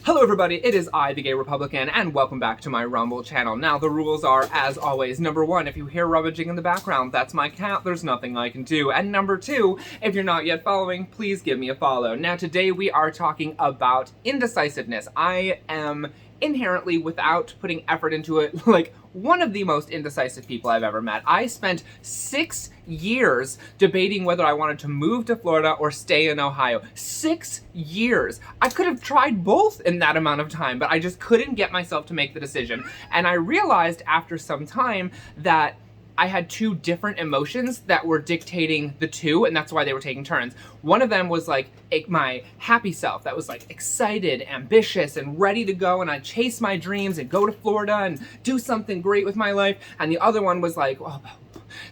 Hello everybody, it is I, the Gay Republican, and welcome back to my Rumble channel. Now, the rules are, as always, number one, if you hear rummaging in the background, that's my cat, there's nothing I can do. And number two, if you're not yet following, please give me a follow. Now, today we are talking about indecisiveness. I am inherently, without putting effort into it, like one of the most indecisive people I've ever met. I spent 6 years debating whether I wanted to move to Florida or stay in Ohio. 6 years. I could have tried both in that amount of time, but I just couldn't get myself to make the decision. And I realized after some time that I had two different emotions that were dictating the two, and that's why they were taking turns. One of them was like my happy self that was like excited, ambitious, and ready to go, and I'd chase my dreams and go to Florida and do something great with my life. And the other one was like, oh,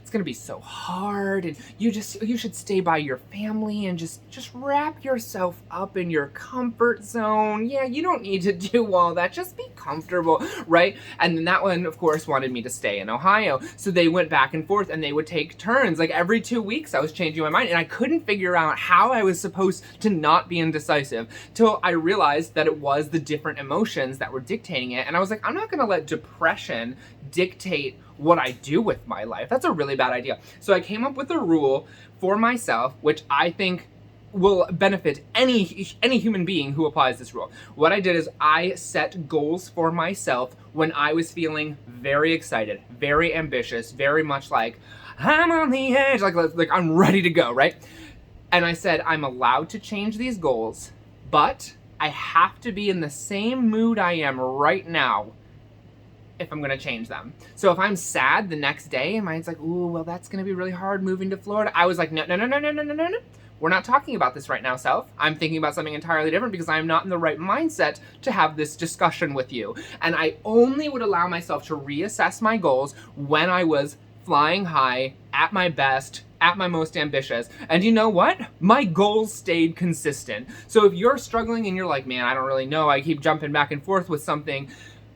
it's gonna be so hard, and you should stay by your family and just wrap yourself up in your comfort zone. Yeah, you don't need to do all that, just be comfortable, right? And then that one, of course, wanted me to stay in Ohio. So they went back and forth, and they would take turns. Like every 2 weeks I was changing my mind, and I couldn't figure out how I was supposed to not be indecisive till I realized that it was the different emotions that were dictating it. And I was like, I'm not gonna let depression dictate what I do with my life. That's a really bad idea. So I came up with a rule for myself, which I think will benefit any human being who applies this rule. What I did is I set goals for myself when I was feeling very excited, very ambitious, very much like I'm on the edge, like I'm ready to go, right? And I said, I'm allowed to change these goals, but I have to be in the same mood I am right now if I'm gonna change them. So if I'm sad the next day and my mind's like, ooh, well, that's gonna be really hard moving to Florida. I was like, no. We're not talking about this right now, self. I'm thinking about something entirely different because I'm not in the right mindset to have this discussion with you. And I only would allow myself to reassess my goals when I was flying high, at my best, at my most ambitious. And you know what? My goals stayed consistent. So if you're struggling and you're like, man, I don't really know, I keep jumping back and forth with something,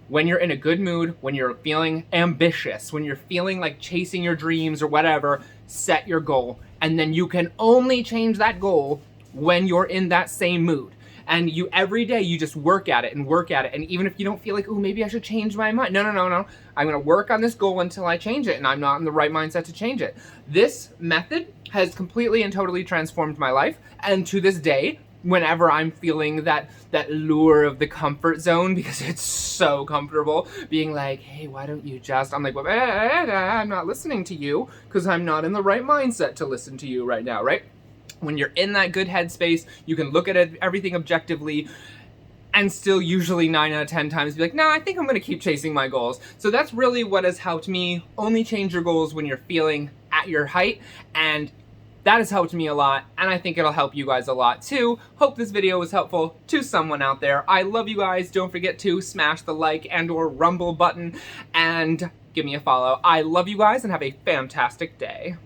when you're in a good mood, when you're feeling ambitious, when you're feeling like chasing your dreams or whatever, set your goal. And then you can only change that goal when you're in that same mood. And you every day you just work at it and work at it. And even if you don't feel like, oh, maybe I should change my mind. No. I'm gonna work on this goal until I change it, and I'm not in the right mindset to change it. This method has completely and totally transformed my life. And to this day, whenever I'm feeling that lure of the comfort zone, because it's so comfortable being like, hey, why don't you just, I'm like, well, I'm not listening to you because I'm not in the right mindset to listen to you right now, right? When you're in that good headspace, you can look at everything objectively and still usually 9 out of 10 times be like, no, I think I'm gonna keep chasing my goals. So that's really what has helped me. Only change your goals when you're feeling at your height, and that has helped me a lot, and I think it'll help you guys a lot too. Hope this video was helpful to someone out there. I love you guys. Don't forget to smash the like and or rumble button and give me a follow. I love you guys and have a fantastic day.